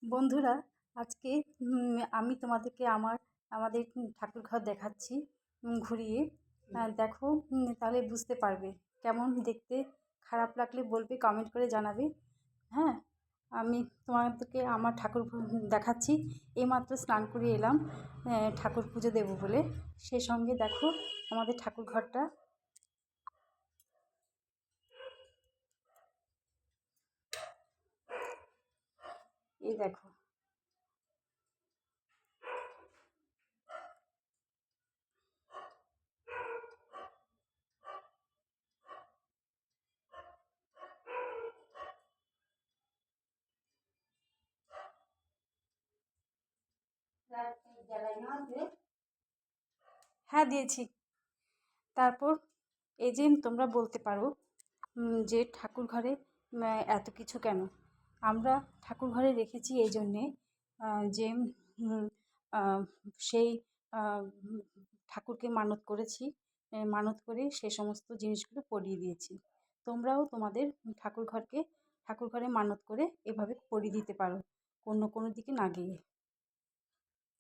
বন্ধুরা, আজকে আমি তোমাদেরকে আমাদের ঠাকুর ঘর দেখাচ্ছি ঘুরিয়ে। দেখো, তাহলে বুঝতে পারবে। কেমন দেখতে, খারাপ লাগলে বলবে, কমেন্ট করে জানাবে। হ্যাঁ, আমি তোমাদেরকে আমার ঠাকুর ঘর দেখাচ্ছি। এইমাত্র স্নান করে এলাম ঠাকুর পুজো দেবো বলে। সেই সঙ্গে দেখো আমাদের ঠাকুর ঘরটা। এই দেখো, হ্যাঁ দিয়েছি। তারপর এই যে তোমরা বলতে পারো যে ঠাকুর ঘরে এত কিছু কেন। আমরা ঠাকুর ঘরে রেখেছি এই জন্যে যে উম, আহ, সেই আহ, ঠাকুরকে মানত করেছি। মানত করে সে সমস্ত জিনিসগুলো পরিয়ে দিয়েছি। তোমরাও তোমাদের ঠাকুর ঘরে মানত করে এভাবে পরিয়ে দিতে পারো, অন্য কোনো দিকে না গিয়ে।